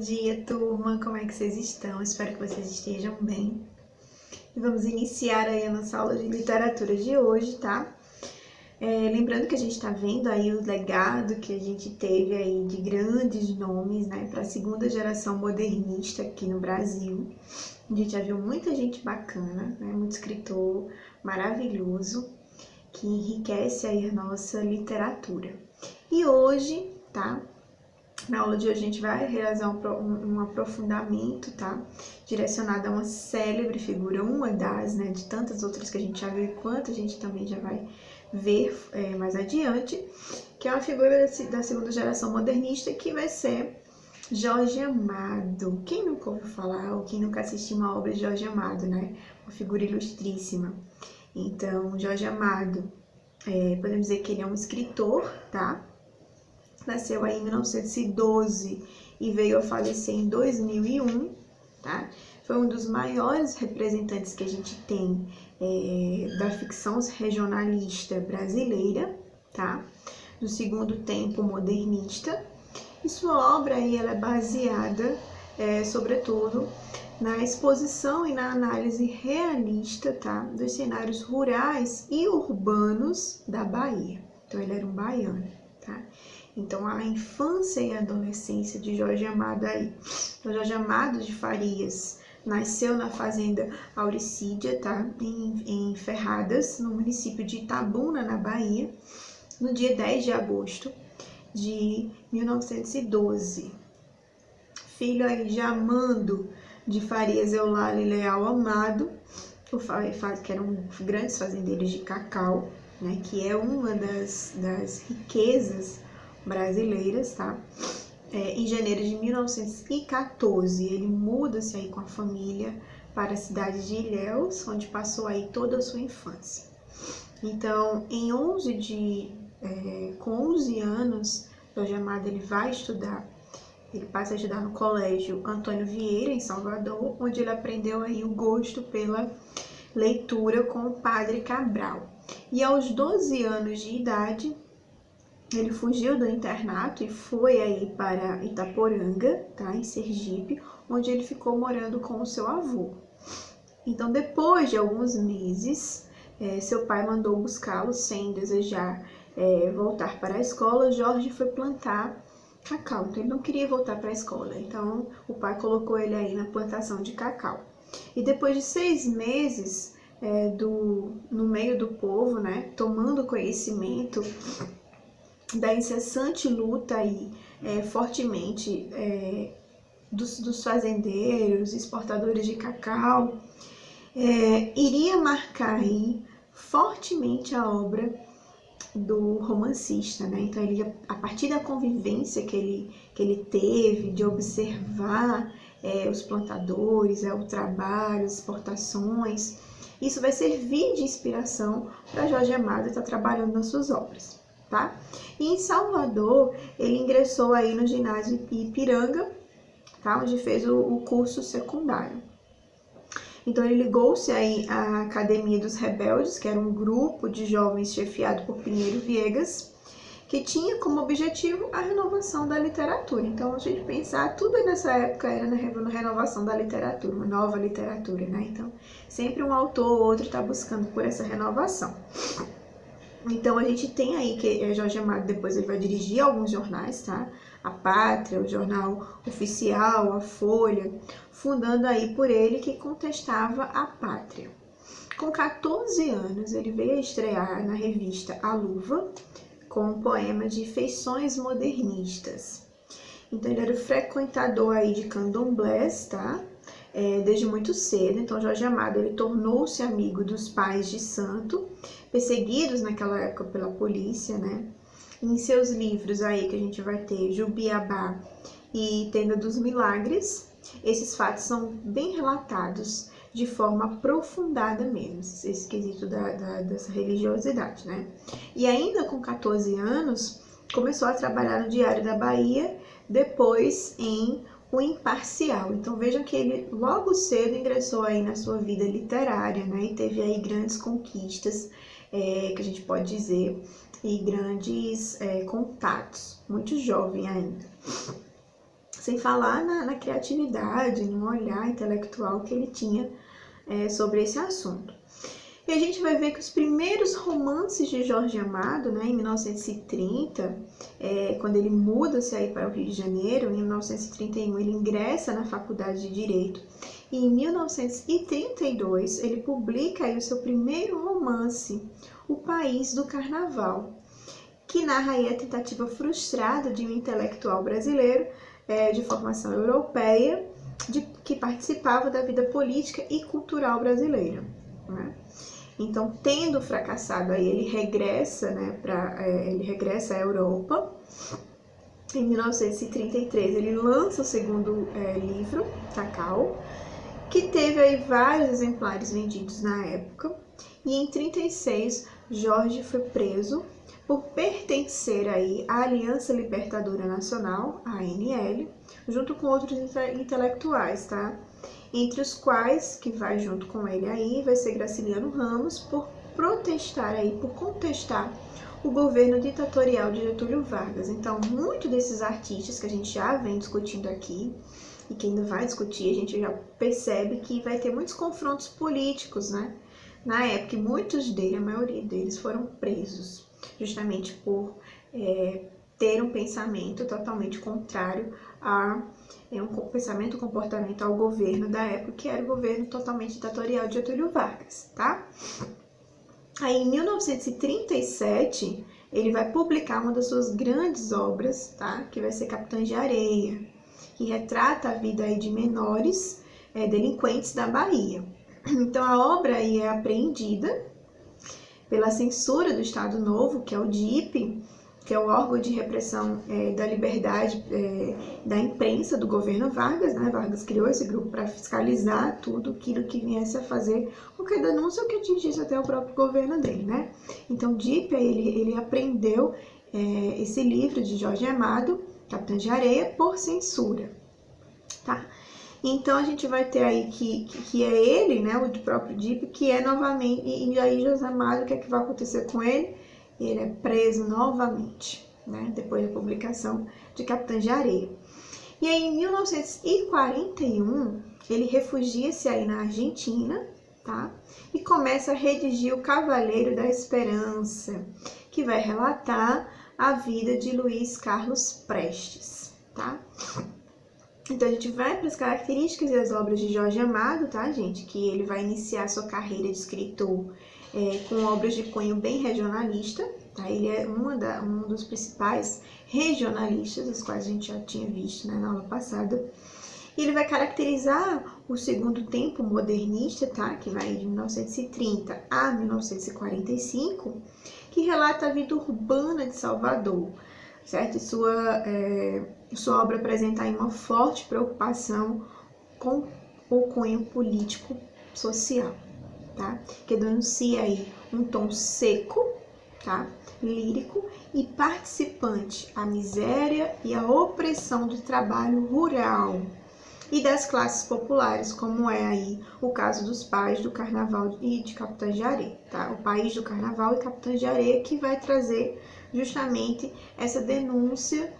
dia, turma! Como é que vocês estão? Espero que vocês estejam bem. E vamos iniciar aí a nossa aula de literatura de hoje, tá? Lembrando que a gente está vendo aí o legado que a gente teve aí de grandes nomes, né, para a segunda geração modernista aqui no Brasil. A gente já viu muita gente bacana, né, muito escritor maravilhoso que enriquece aí a nossa literatura. E hoje, tá? Na aula de hoje a gente vai realizar um aprofundamento, tá? Direcionado a uma célebre figura, uma das, né, de tantas outras que a gente já viu e quanto a gente também já vai ver mais adiante, que é uma figura da segunda geração modernista, que vai ser Jorge Amado. Quem nunca ouviu falar ou quem nunca assistiu uma obra de Jorge Amado, né? Uma figura ilustríssima. Então, Jorge Amado, podemos dizer que ele é um escritor, tá? Nasceu aí em 1912 e veio a falecer em 2001, tá? Foi um dos maiores representantes que a gente tem da ficção regionalista brasileira, tá? Do segundo tempo modernista. E sua obra aí, ela é baseada, sobretudo, na exposição e na análise realista, tá? Dos cenários rurais e urbanos da Bahia. Então, ele era um baiano, tá? Então, a infância e a adolescência de Jorge Amado aí. Então, Jorge Amado de Farias nasceu na fazenda Auricídia, tá? Em Ferradas, no município de Itabuna, na Bahia, no dia 10 de agosto de 1912. Filho aí de Amando de Farias Eulália e Leal Amado, que eram grandes fazendeiros de cacau, né? Que é uma das riquezas brasileiras, tá? Em janeiro de 1914, ele muda-se aí com a família para a cidade de Ilhéus, onde passou aí toda a sua infância. Então, com 11 anos, Jorge Amado ele vai estudar, ele passa a estudar no colégio Antônio Vieira, em Salvador, onde ele aprendeu aí o gosto pela leitura com o padre Cabral. E aos 12 anos de idade, ele fugiu do internato e foi aí para Itaporanga, tá, em Sergipe, onde ele ficou morando com o seu avô. Então, depois de alguns meses, seu pai mandou buscá-lo sem desejar voltar para a escola. Jorge foi plantar cacau, então ele não queria voltar para a escola. Então, o pai colocou ele aí na plantação de cacau. E depois de 6 meses no meio do povo, né, tomando conhecimento da incessante luta aí, fortemente dos fazendeiros, exportadores de cacau, iria marcar aí fortemente a obra do romancista, né? Então, a partir da convivência que ele teve, de observar os plantadores, o trabalho, as exportações, isso vai servir de inspiração para Jorge Amado estar trabalhando nas suas obras, tá? E em Salvador, ele ingressou aí no ginásio Ipiranga, tá? Onde fez o curso secundário. Então, ele ligou-se aí à Academia dos Rebeldes, que era um grupo de jovens chefiado por Pinheiro Viegas, que tinha como objetivo a renovação da literatura. Então, a gente pensar, tudo nessa época era na renovação da literatura, uma nova literatura, né? Então, sempre um autor ou outro está buscando por essa renovação. Então, a gente tem aí que Jorge Amado, depois ele vai dirigir alguns jornais, tá? A Pátria, o Jornal Oficial, a Folha, fundando aí por ele que contestava a pátria. Com 14 anos, ele veio a estrear na revista A Luva, com um poema de feições modernistas. Então, ele era frequentador aí de candomblés, tá? Desde muito cedo. Então, Jorge Amado, ele tornou-se amigo dos pais de santo, perseguidos naquela época pela polícia, né? Em seus livros aí, que a gente vai ter Jubiabá e Tenda dos Milagres, esses fatos são bem relatados de forma aprofundada mesmo, esse quesito dessa religiosidade, né? E ainda com 14 anos, começou a trabalhar no Diário da Bahia, depois em O Imparcial. Então, vejam que ele logo cedo ingressou aí na sua vida literária, né? E teve aí grandes conquistas, que a gente pode dizer, e grandes contatos, muito jovem ainda. Sem falar na criatividade, no olhar intelectual que ele tinha sobre esse assunto. E a gente vai ver que os primeiros romances de Jorge Amado, né, em 1930, quando ele muda-se aí para o Rio de Janeiro, em 1931 ele ingressa na Faculdade de Direito, e em 1932 ele publica aí o seu primeiro romance, O País do Carnaval, que narra aí a tentativa frustrada de um intelectual brasileiro de formação europeia, que participava da vida política e cultural brasileira, né? Então, tendo fracassado, aí ele regressa, né, ele regressa à Europa. Em 1933, ele lança o segundo livro, Cacau, que teve aí vários exemplares vendidos na época. E em 1936, Jorge foi preso por pertencer aí à Aliança Libertadora Nacional, a ANL, junto com outros intelectuais, tá? Entre os quais, que vai junto com ele aí, vai ser Graciliano Ramos, por contestar o governo ditatorial de Getúlio Vargas. Então, muitos desses artistas que a gente já vem discutindo aqui, e que ainda vai discutir, a gente já percebe que vai ter muitos confrontos políticos, né? Na época, muitos deles, a maioria deles, foram presos, justamente por ter um pensamento totalmente contrário a um pensamento, comportamento ao governo da época, que era o governo totalmente ditatorial de Getúlio Vargas, tá? Aí, em 1937, ele vai publicar uma das suas grandes obras, tá? Que vai ser Capitães de Areia, que retrata a vida aí de menores delinquentes da Bahia. Então, a obra aí é apreendida pela censura do Estado Novo, que é o DIP, que é o órgão de repressão da liberdade da imprensa do governo Vargas, né? Vargas criou esse grupo para fiscalizar tudo aquilo que viesse a fazer qualquer denúncia ou que atingisse até o próprio governo dele, né? Então, o DIP, ele apreendeu esse livro de Jorge Amado, Capitães de Areia, por censura, tá? Então, a gente vai ter aí que é ele, né, o próprio DIP, que é novamente, e aí Jorge Amado, o que é que vai acontecer com ele? Ele é preso novamente, né, depois da publicação de Capitães de Areia. E aí, em 1941, ele refugia-se aí na Argentina, tá? E começa a redigir o Cavaleiro da Esperança, que vai relatar a vida de Luiz Carlos Prestes, tá? Então, a gente vai para as características e as obras de Jorge Amado, tá, gente? Que ele vai iniciar sua carreira de escritor com obras de cunho bem regionalista, tá? Ele é um dos principais regionalistas, os quais a gente já tinha visto, né, na aula passada. E ele vai caracterizar o segundo tempo modernista, tá? Que vai de 1930 a 1945, que relata a vida urbana de Salvador, certo? Sua obra apresenta aí uma forte preocupação com o cunho político-social, tá? Que denuncia aí um tom seco, tá? Lírico e participante, a miséria e a opressão do trabalho rural e das classes populares, como é aí o caso dos Pais do Carnaval e de Capitães de Areia, tá? O País do Carnaval e Capitães de Areia, que vai trazer justamente essa denúncia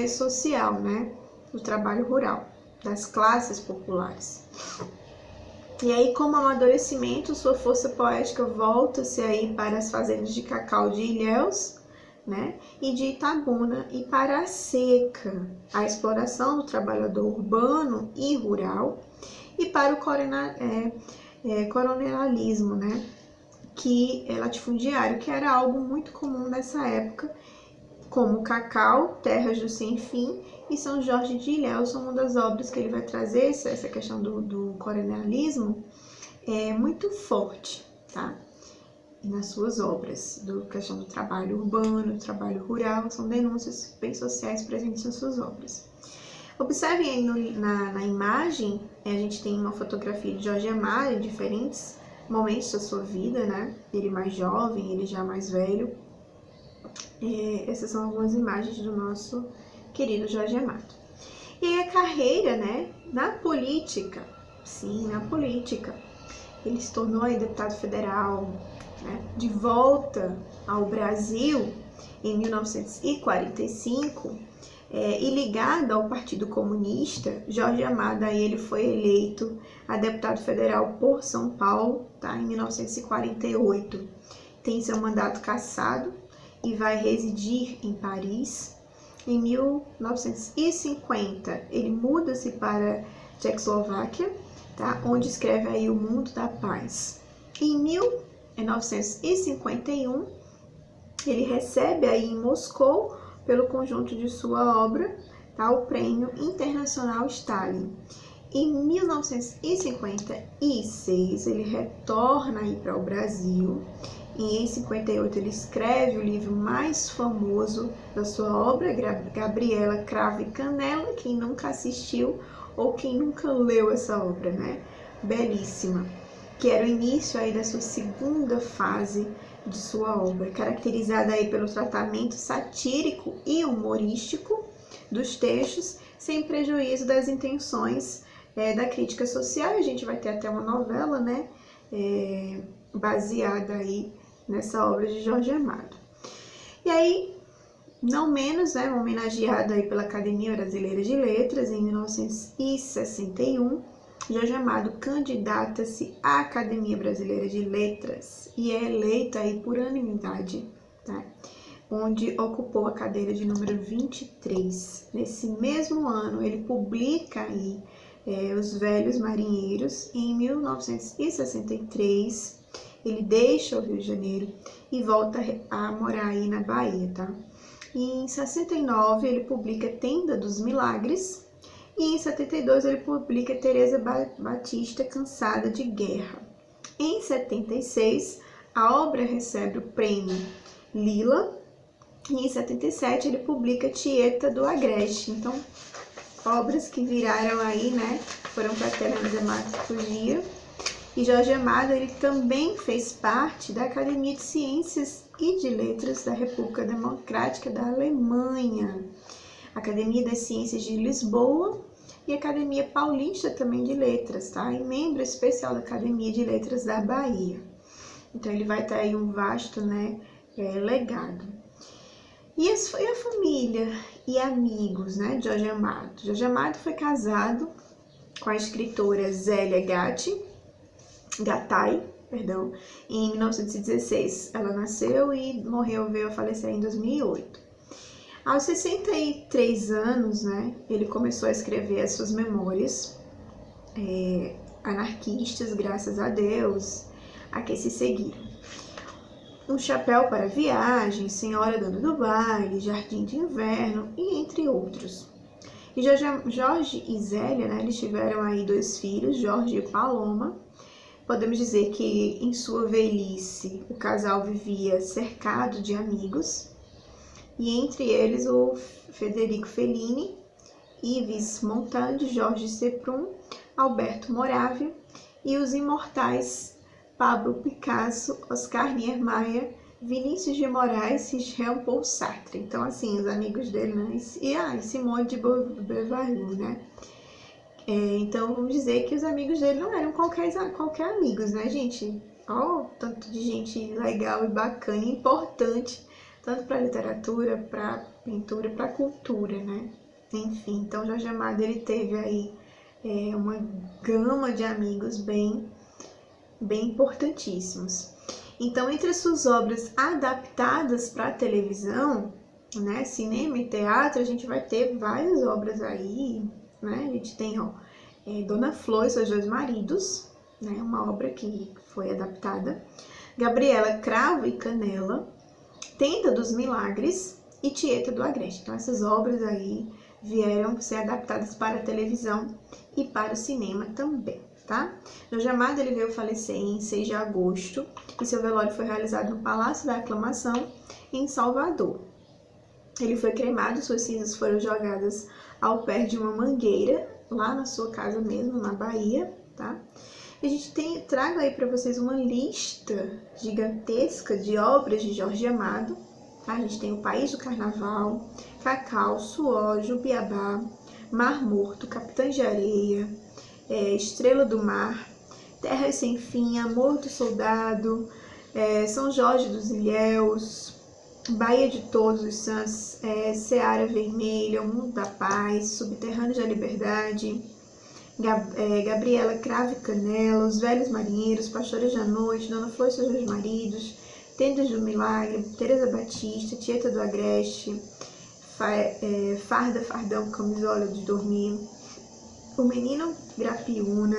social, né, do trabalho rural, das classes populares. E aí, como amadurecimento, sua força poética volta-se aí para as fazendas de cacau de Ilhéus, né, e de Itabuna, e para a seca, a exploração do trabalhador urbano e rural, e para o coronelismo, né, que é latifundiário, que era algo muito comum nessa época, como Cacau, Terras do Sem Fim e São Jorge de Ilhéus. São uma das obras que ele vai trazer, essa questão do coronelismo é muito forte, tá? Nas suas obras, questão do trabalho urbano, do trabalho rural, são denúncias bem sociais presentes nas suas obras. Observem aí na imagem, a gente tem uma fotografia de Jorge Amado em diferentes momentos da sua vida, né? Ele mais jovem, ele já mais velho. Essas são algumas imagens do nosso querido Jorge Amado. E aí a carreira, né, na política, sim, na política, ele se tornou aí deputado federal, né, de volta ao Brasil em 1945, E ligado ao Partido Comunista, Jorge Amado aí ele foi eleito a deputado federal por São Paulo, tá? Em 1948. Tem seu mandato cassado e vai residir em Paris. Em 1950, ele muda-se para Tchecoslováquia, tá? Onde escreve aí O Mundo da Paz. Em 1951, ele recebe aí em Moscou, pelo conjunto de sua obra, tá? O Prêmio Internacional Stalin. Em 1956, ele retorna aí para o Brasil e em 58 ele escreve o livro mais famoso da sua obra, Gabriela Cravo e Canela. Quem nunca assistiu ou quem nunca leu essa obra, né? Belíssima. Que era o início aí da sua segunda fase de sua obra, caracterizada aí pelo tratamento satírico e humorístico dos textos, sem prejuízo das intenções da crítica social. E a gente vai ter até uma novela, né, baseada aí nessa obra de Jorge Amado. E aí, não menos, né, homenageado aí pela Academia Brasileira de Letras em 1961, Jorge Amado candidata-se à Academia Brasileira de Letras e é eleita aí por unanimidade, tá? Onde ocupou a cadeira de número 23. Nesse mesmo ano, ele publica aí Os Velhos Marinheiros. Em 1963, ele deixa o Rio de Janeiro e volta a morar aí na Bahia, tá? E em 69, ele publica Tenda dos Milagres. E em 72 ele publica Teresa Batista, Cansada de Guerra. Em 76, a obra recebe o prêmio Lila. E em 77 ele publica Tieta do Agreste. Então, obras que viraram aí, né, foram para a tela de dramaturgia. E Jorge Amado, ele também fez parte da Academia de Ciências e de Letras da República Democrática da Alemanha, Academia das Ciências de Lisboa e Academia Paulista também de Letras, tá? E membro especial da Academia de Letras da Bahia. Então ele vai ter aí um vasto, né, legado. E a família e amigos, né, de Jorge Amado. Jorge Amado foi casado com a escritora Zélia Gattai, em 1916. Ela nasceu e veio a falecer em 2008. Aos 63 anos, né, ele começou a escrever as suas memórias anarquistas, graças a Deus, a que se seguiram. Um Chapéu para Viagem, Senhora Dona do Baile, Jardim de Inverno e entre outros. E Jorge e Zélia, né, eles tiveram aí 2 filhos, Jorge e Paloma. Podemos dizer que em sua velhice o casal vivia cercado de amigos, e entre eles o Federico Fellini, Yves Montand, Jorge Seprum, Alberto Moravia e os imortais Pablo Picasso, Oscar Niemeyer, Vinícius de Moraes e Jean-Paul Sartre. Então, assim, os amigos dele, né? E Simone de Beauvoir, né? Então, vamos dizer que os amigos dele não eram qualquer amigos, né, gente? Ó, tanto de gente legal e bacana e importante, tanto para literatura, para pintura, para cultura, né? Enfim, então Jorge Amado, ele teve aí uma gama de amigos bem importantíssimos. Então, entre as suas obras adaptadas para a televisão, né, cinema e teatro, a gente vai ter várias obras aí, né? A gente tem, Dona Flor e Seus Dois Maridos, né, uma obra que foi adaptada, Gabriela Cravo e Canela, Tenda dos Milagres e Tieta do Agreste. Então, essas obras aí vieram ser adaptadas para a televisão e para o cinema também, tá? Jorge Amado, ele veio falecer em 6 de agosto e seu velório foi realizado no Palácio da Aclamação, em Salvador. Ele foi cremado, suas cinzas foram jogadas ao pé de uma mangueira, lá na sua casa mesmo, na Bahia, tá? E a gente trago aí para vocês uma lista gigantesca de obras de Jorge Amado, tá? A gente tem O País do Carnaval, Cacau, Suor, Jubiabá, Mar Morto, Capitães de Areia, Estrela do Mar, Terras Sem Fim, Amor do Soldado, São Jorge dos Ilhéus, Baía de Todos os Santos, Seara Vermelha, O Mundo da Paz, Subterrâneos da Liberdade, Gabriela Cravo e Canela, Os Velhos Marinheiros, Pastores da Noite, Dona Flor e seus dois maridos, Tendas do Milagre, Teresa Batista, Tieta do Agreste, Farda, Fardão, Camisola de Dormir, O Menino Grapiúna,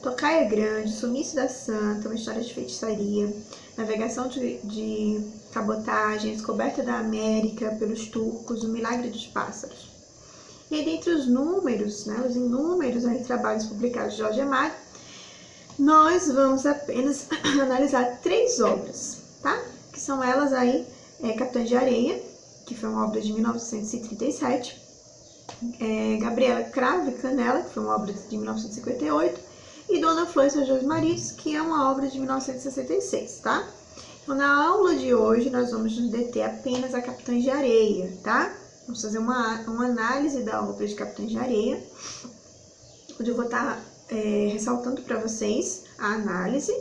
Tocaia Grande, Sumiço da Santa, Uma História de Feitiçaria, Navegação de Cabotagem, Descoberta da América pelos Turcos, O Milagre dos Pássaros. E aí, dentre os números, né, os inúmeros aí, trabalhos publicados de Jorge Amado, nós vamos apenas analisar 3 obras, tá? Que são elas aí, Capitães de Areia, que foi uma obra de 1937, Gabriela Cravo e Canela, que foi uma obra de 1958, e Dona Flor e seus dois maridos, que é uma obra de 1966, tá? Então, na aula de hoje, nós vamos nos deter apenas a Capitães de Areia, tá? Vamos fazer uma análise da obra de Capitães de Areia, onde eu vou estar ressaltando para vocês a análise,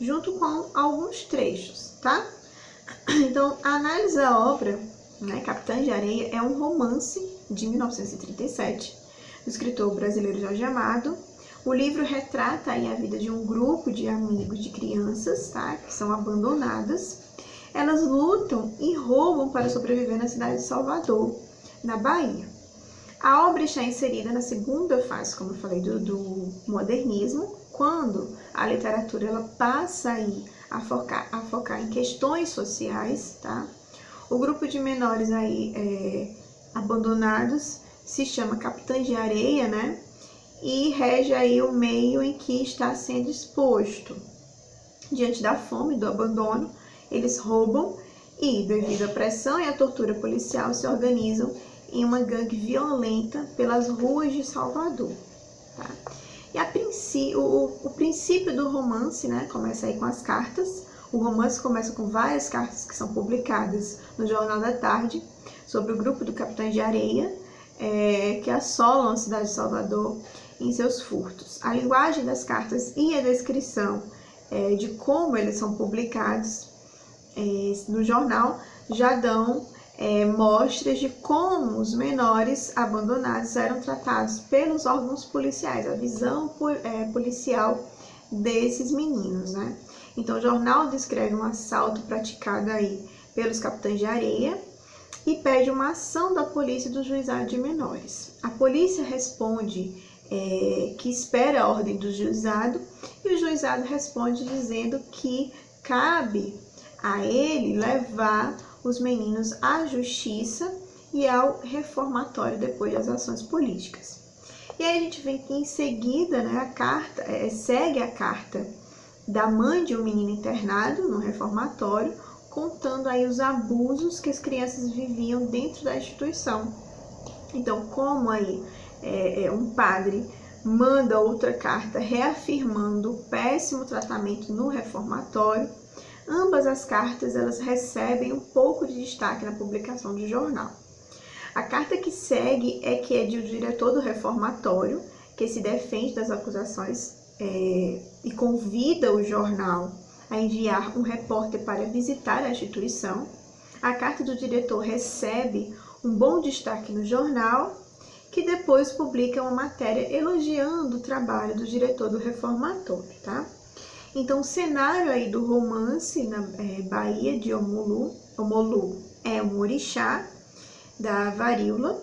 junto com alguns trechos, tá? Então, a análise da obra, né, Capitães de Areia, é um romance de 1937, do escritor brasileiro Jorge Amado. O livro retrata aí a vida de um grupo de amigos de crianças, tá, que são abandonadas. Elas lutam e roubam para sobreviver na cidade de Salvador, na Bahia. A obra está inserida na segunda fase, como eu falei, do modernismo, quando a literatura ela passa aí a focar em questões sociais, tá? O grupo de menores aí abandonados se chama Capitães de Areia, né? E rege aí o meio em que está sendo exposto. Diante da fome e do abandono, eles roubam e, devido à pressão e à tortura policial, se organizam em uma gangue violenta pelas ruas de Salvador. Tá? E o princípio do romance, né, começa aí com as cartas. O romance começa com várias cartas que são publicadas no Jornal da Tarde sobre o grupo do Capitães de Areia, que assolam a cidade de Salvador em seus furtos. A linguagem das cartas e a descrição de como eles são publicados no jornal já dão mostras de como os menores abandonados eram tratados pelos órgãos policiais, a visão policial desses meninos, né? Então, o jornal descreve um assalto praticado aí pelos Capitães de Areia e pede uma ação da polícia e do juizado de menores. A polícia responde que espera a ordem do juizado e o juizado responde dizendo que cabe a ele levar os meninos à justiça e ao reformatório depois das ações políticas. E aí a gente vê que em seguida, né, a carta segue a carta da mãe de um menino internado no reformatório, contando aí os abusos que as crianças viviam dentro da instituição. Então, como aí um padre manda outra carta reafirmando o péssimo tratamento no reformatório, ambas as cartas elas recebem um pouco de destaque na publicação do jornal. A carta que segue que é de um diretor do reformatório, que se defende das acusações e convida o jornal a enviar um repórter para visitar a instituição. A carta do diretor recebe um bom destaque no jornal, que depois publica uma matéria elogiando o trabalho do diretor do reformatório, tá? Então, o cenário aí do romance na Bahia de Omolu é um orixá da varíola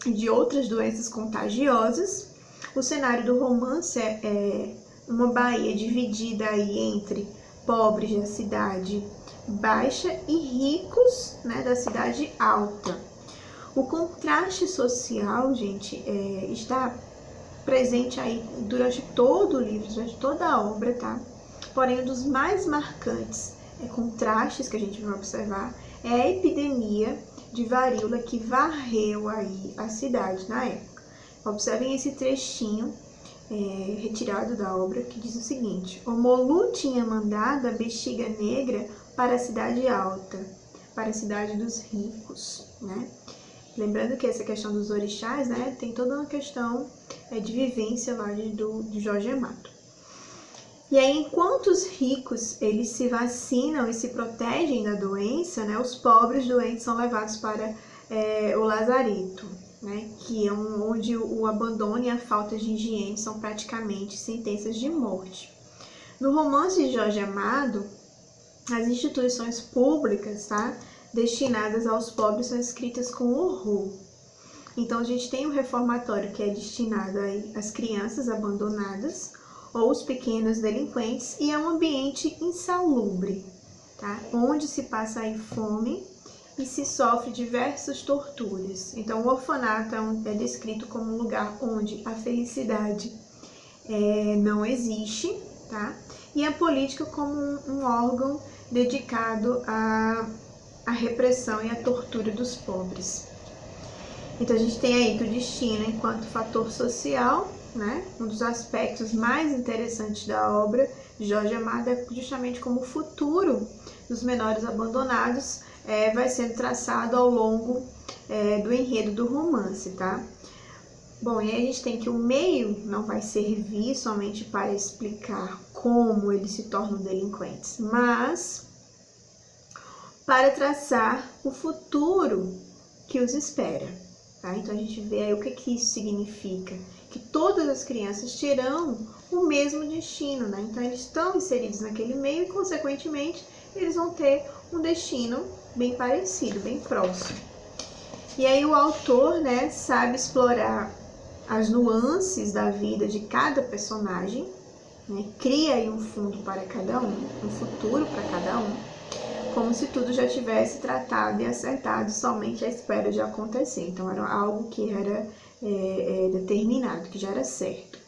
e de outras doenças contagiosas. O cenário do romance é uma Bahia dividida aí entre pobres da cidade baixa e ricos, né, da cidade alta. O contraste social, gente, está presente aí durante todo o livro, durante toda a obra, tá? Porém, um dos mais marcantes contrastes que a gente vai observar é a epidemia de varíola que varreu aí a cidade na época. Observem esse trechinho retirado da obra que diz o seguinte: Omolu tinha mandado a bexiga negra para a cidade alta, para a cidade dos ricos, né? Lembrando que essa questão dos orixás, né, tem toda uma questão de vivência lá de Jorge Amado. E aí, enquanto os ricos eles se vacinam e se protegem da doença, né, os pobres doentes são levados para o lazareto, né, que é onde o abandono e a falta de higiene são praticamente sentenças de morte. No romance de Jorge Amado, as instituições públicas, tá, destinadas aos pobres são escritas com horror. Então, a gente tem um reformatório que é destinado às crianças abandonadas ou os pequenos delinquentes, e é um ambiente insalubre, tá? Onde se passa aí fome e se sofre diversas torturas. Então, o orfanato é descrito como um lugar onde a felicidade não existe, tá? E a política como um órgão dedicado à repressão e à tortura dos pobres. Então, a gente tem aí que o destino, enquanto fator social, né, um dos aspectos mais interessantes da obra de Jorge Amado é justamente como o futuro dos menores abandonados vai sendo traçado ao longo do enredo do romance, tá? Bom, e aí a gente tem que o meio não vai servir somente para explicar como eles se tornam delinquentes, mas para traçar o futuro que os espera, tá? Então a gente vê aí o que isso significa, que todas as crianças terão o mesmo destino, né? Então eles estão inseridos naquele meio e, consequentemente, eles vão ter um destino bem parecido, bem próximo. E aí o autor, né, sabe explorar as nuances da vida de cada personagem, né? Cria aí um fundo para cada um, um futuro para cada um, como se tudo já tivesse tratado e acertado, somente à espera de acontecer. Então era algo que era determinado, que já era certo.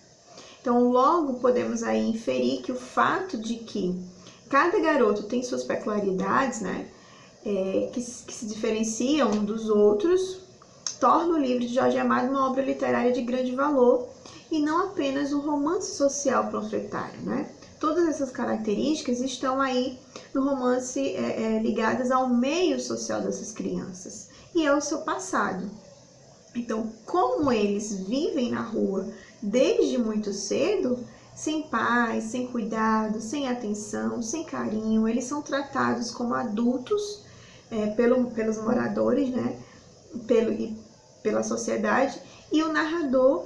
Então logo podemos aí inferir que o fato de que cada garoto tem suas peculiaridades, né, que se diferenciam um dos outros, torna o livro de Jorge Amado uma obra literária de grande valor e não apenas um romance social panfletário, né? Todas essas características estão aí no romance ligadas ao meio social dessas crianças e ao seu passado. Então, como eles vivem na rua desde muito cedo, sem paz, sem cuidado, sem atenção, sem carinho, eles são tratados como adultos pelos moradores, né? Pela sociedade, e o narrador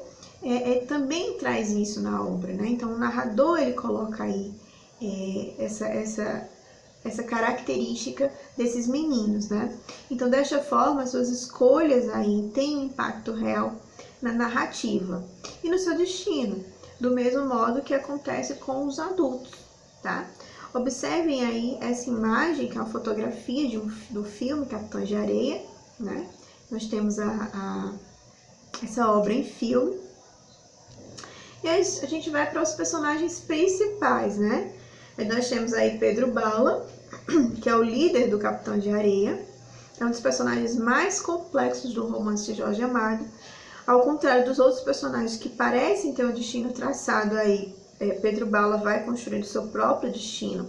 também traz isso na obra, né? Então o narrador ele coloca aí essa característica desses meninos, né? Então desta forma suas escolhas aí têm um impacto real na narrativa e no seu destino, do mesmo modo que acontece com os adultos, tá? Observem aí essa imagem que é a fotografia do filme Capitães de Areia, né? Nós temos essa obra em filme. E aí a gente vai para os personagens principais, né? Nós temos aí Pedro Bala, que é o líder do Capitão de Areia. É um dos personagens mais complexos do romance de Jorge Amado. Ao contrário dos outros personagens que parecem ter um destino traçado aí, Pedro Bala vai construindo seu próprio destino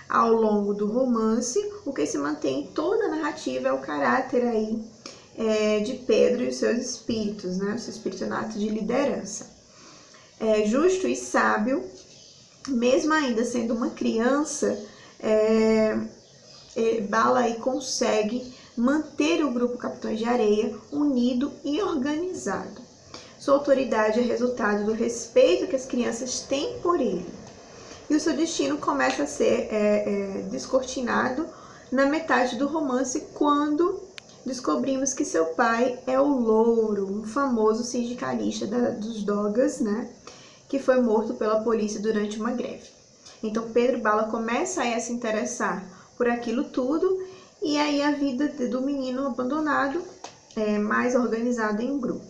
ao longo do romance. O que se mantém em toda a narrativa é o caráter aí de Pedro e os seus espíritos, né? O seu espírito nato de liderança. Justo e sábio, mesmo ainda sendo uma criança, Bala aí consegue manter o grupo Capitães de Areia unido e organizado. Sua autoridade é resultado do respeito que as crianças têm por ele. E o seu destino começa a ser descortinado na metade do romance, quando descobrimos que seu pai é o Louro, um famoso sindicalista dos Dogas, né, que foi morto pela polícia durante uma greve. Então Pedro Bala começa a se interessar por aquilo tudo, e aí a vida do menino abandonado é mais organizada em um grupo.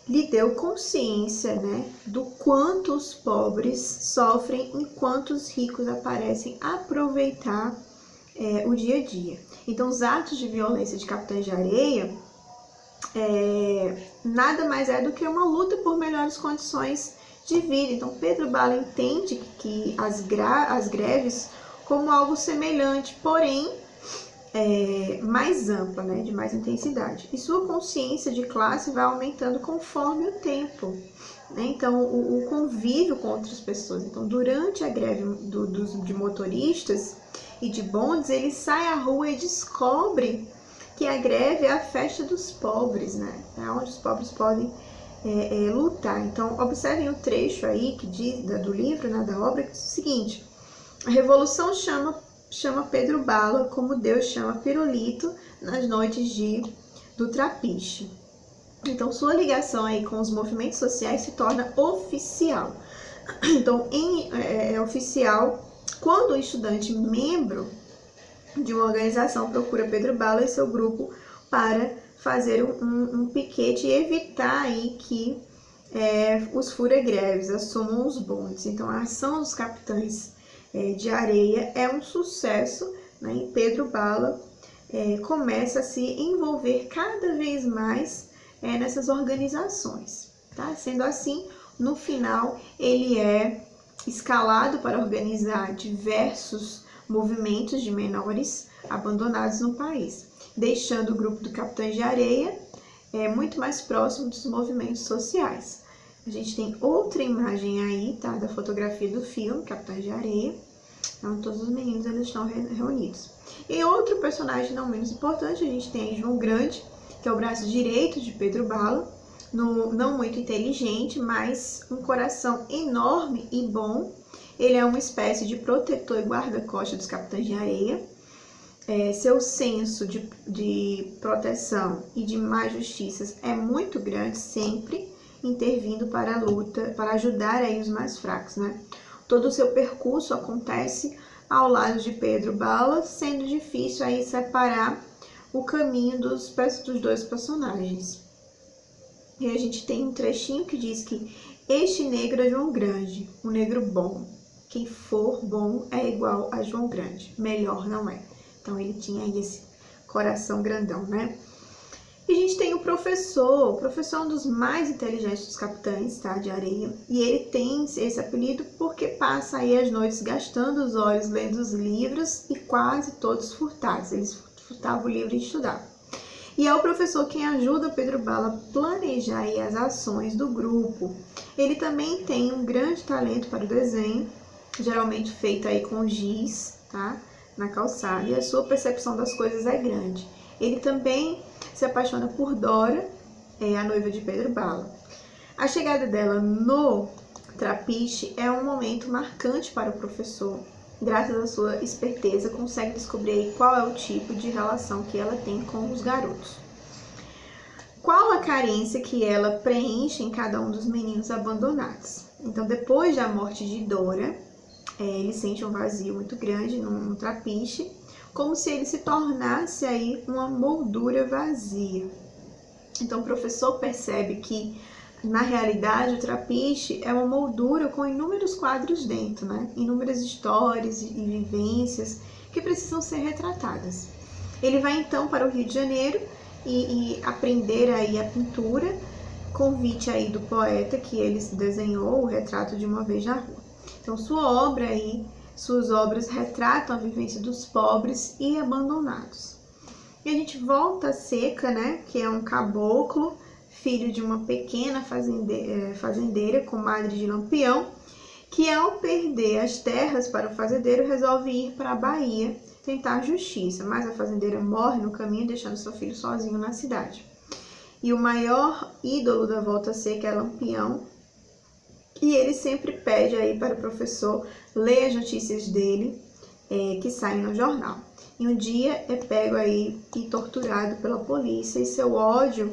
Lhe deu consciência, né, do quanto os pobres sofrem enquanto os ricos aparecem aproveitar o dia a dia. Então os atos de violência de Capitães de Areia nada mais é do que uma luta por melhores condições de vida. Então Pedro Bala entende que as greves como algo semelhante, porém mais ampla, né, de mais intensidade. E sua consciência de classe vai aumentando conforme o tempo. né? Então, o convívio com outras pessoas. Então, durante a greve de motoristas e de bondes, ele sai à rua e descobre que a greve é a festa dos pobres, né? É onde os pobres podem lutar. Então, observem o trecho aí que diz do livro, né, da obra, que diz o seguinte: a revolução chama Pedro Bala como Deus chama Pirulito nas noites do Trapiche. Então, sua ligação aí com os movimentos sociais se torna oficial. Então, é oficial quando o estudante membro de uma organização procura Pedro Bala e seu grupo para fazer um piquete e evitar aí que os fura-greves assumam os bondes. Então, a ação dos capitães de areia é um sucesso, né? E Pedro Bala começa a se envolver cada vez mais nessas organizações, tá? Sendo assim, no final, ele é escalado para organizar diversos movimentos de menores abandonados no país, deixando o grupo do Capitães de Areia muito mais próximo dos movimentos sociais. A gente tem outra imagem aí, tá, da fotografia do filme, Capitães de Areia. Então, todos os meninos eles estão reunidos. E outro personagem não menos importante, a gente tem João Grande, que é o braço direito de Pedro Bala, não muito inteligente, mas um coração enorme e bom. Ele é uma espécie de protetor e guarda-costas dos Capitães de Areia. Seu senso de proteção e de mais justiças é muito grande, sempre intervindo para a luta, para ajudar aí os mais fracos, né? Todo o seu percurso acontece ao lado de Pedro Bala, sendo difícil aí separar o caminho dos dois personagens. E a gente tem um trechinho que diz que este negro é João Grande, um negro bom. Quem for bom é igual a João Grande, melhor não é. Então ele tinha aí esse coração grandão, né? E a gente tem o professor é um dos mais inteligentes dos capitães, tá, de areia. E ele tem esse apelido porque passa aí as noites gastando os olhos lendo os livros e quase todos furtados. Eles furtavam o livro e estudavam. E é o professor quem ajuda Pedro Bala a planejar aí as ações do grupo. Ele também tem um grande talento para o desenho, geralmente feito aí com giz, tá, na calçada, e a sua percepção das coisas é grande. Ele também se apaixona por Dora, a noiva de Pedro Bala. A chegada dela no Trapiche é um momento marcante para o professor. Graças à sua esperteza, consegue descobrir qual é o tipo de relação que ela tem com os garotos. Qual a carência que ela preenche em cada um dos meninos abandonados. Então, depois da morte de Dora, ele sente um vazio muito grande no Trapiche, como se ele se tornasse aí uma moldura vazia. Então, o professor percebe que, na realidade, o Trapiche é uma moldura com inúmeros quadros dentro, né? Inúmeras histórias e vivências que precisam ser retratadas. Ele vai, então, para o Rio de Janeiro e aprender aí a pintura, convite aí do poeta que ele desenhou o retrato de uma vez na rua. Então, suas obras retratam a vivência dos pobres e abandonados. E a gente volta a Seca, né, que é um caboclo, filho de uma pequena fazendeira, comadre de Lampião, que ao perder as terras para o fazendeiro, resolve ir para a Bahia tentar justiça, mas a fazendeira morre no caminho, deixando seu filho sozinho na cidade. E o maior ídolo da Volta Seca é Lampião, e ele sempre pede aí para o professor ler as notícias dele, que saem no jornal. E um dia é pego aí e torturado pela polícia, e seu ódio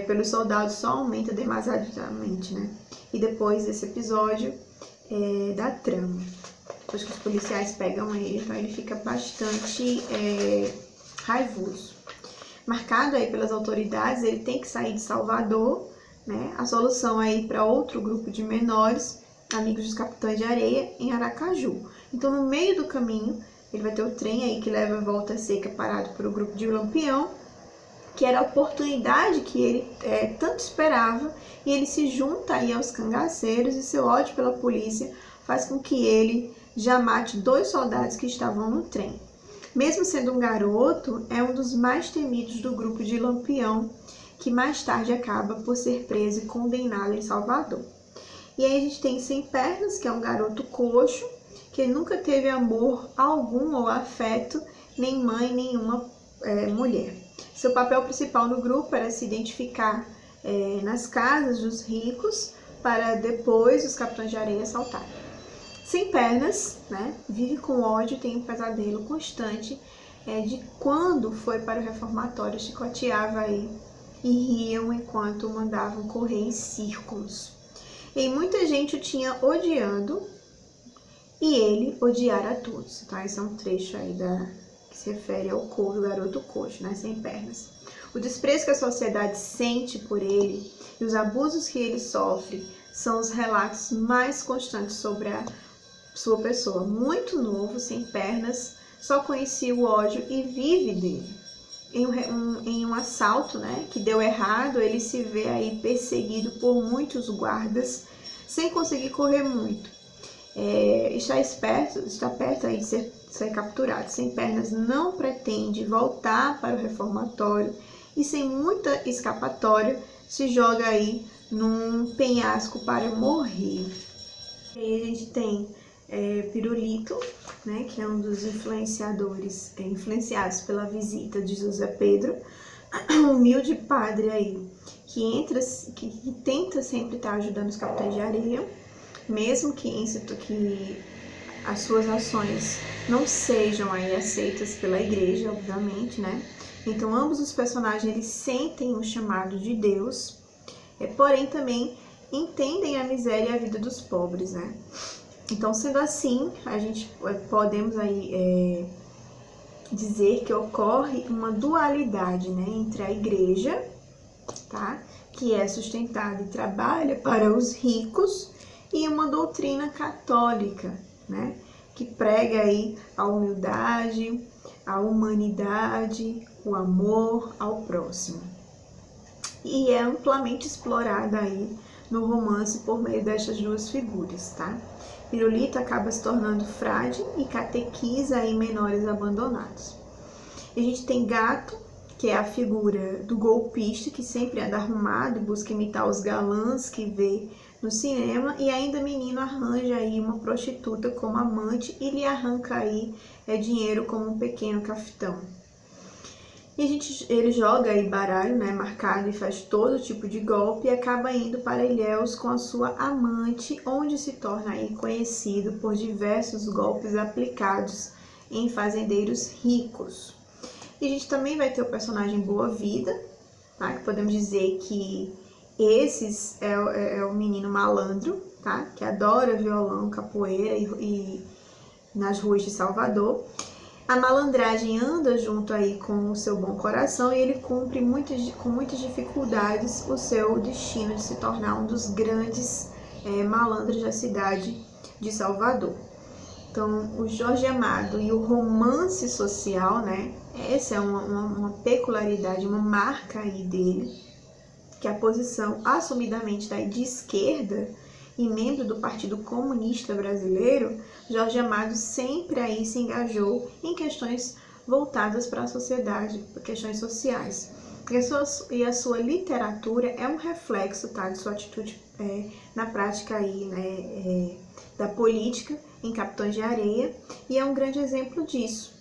pelos soldados só aumenta demasiadamente, né? E depois desse episódio da trama, depois que os policiais pegam ele, então ele fica bastante raivoso. Marcado aí pelas autoridades, ele tem que sair de Salvador, né? A solução aí para outro grupo de menores, amigos dos Capitães de Areia, em Aracaju. Então, no meio do caminho, ele vai ter o trem aí que leva a Volta Seca parado por o grupo de Lampião, que era a oportunidade que ele tanto esperava, e ele se junta aí aos cangaceiros, e seu ódio pela polícia faz com que ele já mate 2 soldados que estavam no trem. Mesmo sendo um garoto, é um dos mais temidos do grupo de Lampião, que mais tarde acaba por ser preso e condenado em Salvador. E aí a gente tem Sem Pernas, que é um garoto coxo, que nunca teve amor algum ou afeto, nem mãe, nenhuma mulher. Seu papel principal no grupo era se identificar nas casas dos ricos, para depois os capitães de areia assaltarem. Sem Pernas, né, vive com ódio, tem um pesadelo constante de quando foi para o reformatório, chicoteava aí e riam enquanto mandavam correr em círculos. E muita gente o tinha odiando e ele odiara a todos. Então esse é um trecho aí que se refere ao garoto coxo, né, Sem Pernas. O desprezo que a sociedade sente por ele e os abusos que ele sofre são os relatos mais constantes sobre a sua pessoa. Muito novo, Sem Pernas, só conhecia o ódio e vive dele. Em um assalto, né, que deu errado, ele se vê aí perseguido por muitos guardas, sem conseguir correr muito. Está perto aí de ser capturado. Sem Pernas não pretende voltar para o reformatório e, sem muita escapatória, se joga aí num penhasco para morrer. E aí a gente tem Pirulito, né, que é um dos influenciadores, influenciados pela visita de José Pedro, um humilde padre aí, que tenta sempre estar ajudando os capitães de areia, mesmo que as suas ações não sejam aí aceitas pela igreja, obviamente, né? Então ambos os personagens eles sentem o chamado de Deus, porém também entendem a miséria e a vida dos pobres, né? Então, sendo assim, a gente podemos aí dizer que ocorre uma dualidade, né, entre a igreja, tá, que é sustentada e trabalha para os ricos, e uma doutrina católica, né, que prega aí a humildade, a humanidade, o amor ao próximo. E é amplamente explorada aí no romance por meio destas duas figuras, tá? Pirulito acaba se tornando frade e catequiza aí menores abandonados. E a gente tem Gato, que é a figura do golpista que sempre anda arrumado e busca imitar os galãs que vê no cinema, e ainda menino arranja aí uma prostituta como amante e lhe arranca aí dinheiro como um pequeno caftão. E ele joga aí baralho, né, marcado, e faz todo tipo de golpe e acaba indo para Ilhéus com a sua amante, onde se torna aí conhecido por diversos golpes aplicados em fazendeiros ricos. E a gente também vai ter o personagem Boa Vida, tá, que podemos dizer que esses é o menino malandro, tá, que adora violão, capoeira e nas ruas de Salvador. A malandragem anda junto aí com o seu bom coração e ele cumpre com muitas dificuldades o seu destino de se tornar um dos grandes malandros da cidade de Salvador. Então, o Jorge Amado e o romance social, né? Essa é uma peculiaridade, uma marca aí dele, que a posição assumidamente de esquerda e membro do Partido Comunista Brasileiro, Jorge Amado sempre aí se engajou em questões voltadas para a sociedade, questões sociais. E a sua literatura é um reflexo, tá, de sua atitude na prática aí, né, da política em Capitães de Areia, e é um grande exemplo disso,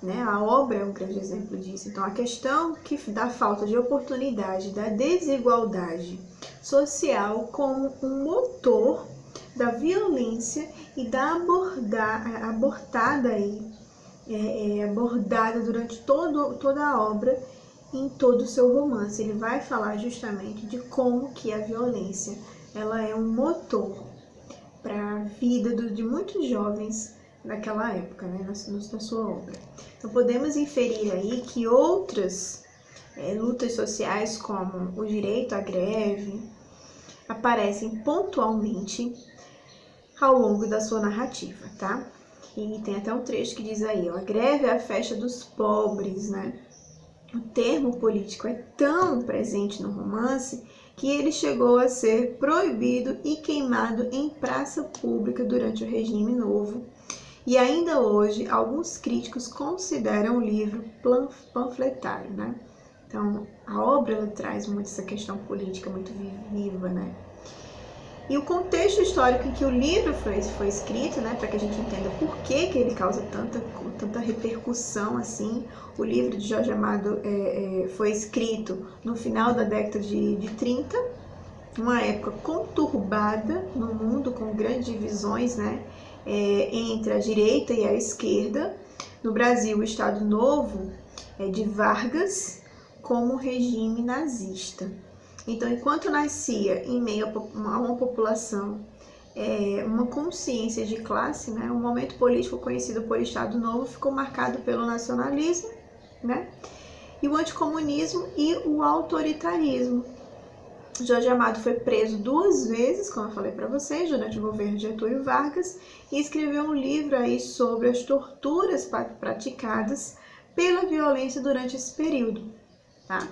né? A obra é um grande exemplo disso. Então, a questão da falta de oportunidade, da desigualdade social como um motor da violência e da abordada durante toda a obra, em todo o seu romance. Ele vai falar justamente de como que a violência ela é um motor para a vida de muitos jovens daquela época, né, na sua obra. Então podemos inferir aí que outras lutas sociais, como o direito à greve, aparecem pontualmente ao longo da sua narrativa, tá? E tem até um trecho que diz aí, ó, a greve é a festa dos pobres, né? O termo político é tão presente no romance que ele chegou a ser proibido e queimado em praça pública durante o regime novo. E ainda hoje, alguns críticos consideram o livro panfletário, né? Então, a obra ela traz muito essa questão política muito viva, né? E o contexto histórico em que o livro foi escrito, né, para que a gente entenda por que ele causa tanta repercussão assim. O livro de Jorge Amado foi escrito no final da década de 30, uma época conturbada no mundo, com grandes divisões, né, entre a direita e a esquerda. No Brasil, o Estado Novo de Vargas como regime nazista. Então, enquanto nascia em meio a uma população, uma consciência de classe, né, um momento político conhecido por Estado Novo ficou marcado pelo nacionalismo, né, e o anticomunismo e o autoritarismo. Jorge Amado foi preso 2 vezes, como eu falei para vocês, durante o governo de Getúlio Vargas, e escreveu um livro aí sobre as torturas praticadas pela violência durante esse período, tá?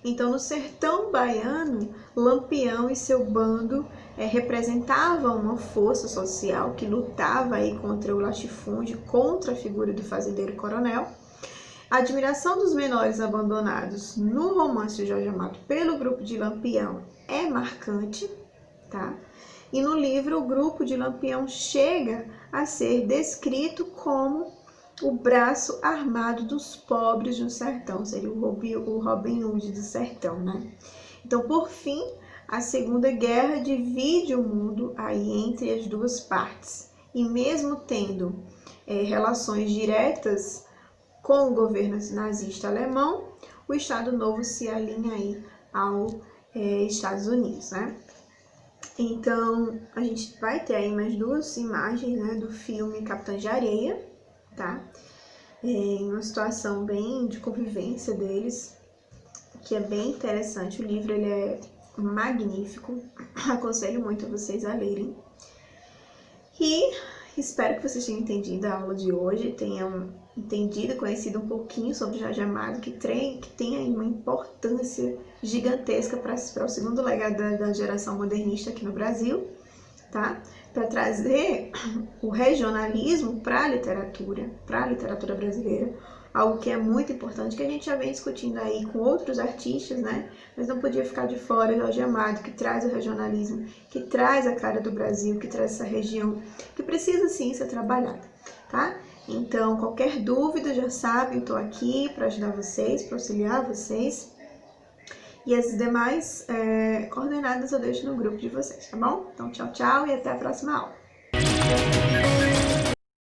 Então, no sertão baiano, Lampião e seu bando representavam uma força social que lutava aí contra o latifúndio, contra a figura do fazendeiro coronel. A admiração dos menores abandonados no romance de Jorge Amado pelo grupo de Lampião é marcante, tá? E no livro, o grupo de Lampião chega a ser descrito como o braço armado dos pobres no sertão, seria o Robin Hood do sertão, né? Então, por fim, a Segunda Guerra divide o mundo aí entre as duas partes. E mesmo tendo relações diretas com o governo nazista alemão, o Estado Novo se alinha aí aos Estados Unidos, né? Então, a gente vai ter aí mais 2 imagens, né, do filme Capitães de Areia, tá? Uma situação bem de convivência deles, que é bem interessante. O livro ele é magnífico, aconselho muito a vocês a lerem. E espero que vocês tenham entendido a aula de hoje, tenham entendido e conhecido um pouquinho sobre Jorge Amado, que tem aí uma importância gigantesca para o segundo legado da geração modernista aqui no Brasil, tá? Para trazer o regionalismo para a literatura brasileira, algo que é muito importante, que a gente já vem discutindo aí com outros artistas, né? Mas não podia ficar de fora Jorge Amado, que traz o regionalismo, que traz a cara do Brasil, que traz essa região, que precisa sim ser trabalhada, tá? Então, qualquer dúvida, já sabem, estou aqui para ajudar vocês, para auxiliar vocês. E as demais coordenadas eu deixo no grupo de vocês, tá bom? Então, tchau, tchau e até a próxima aula.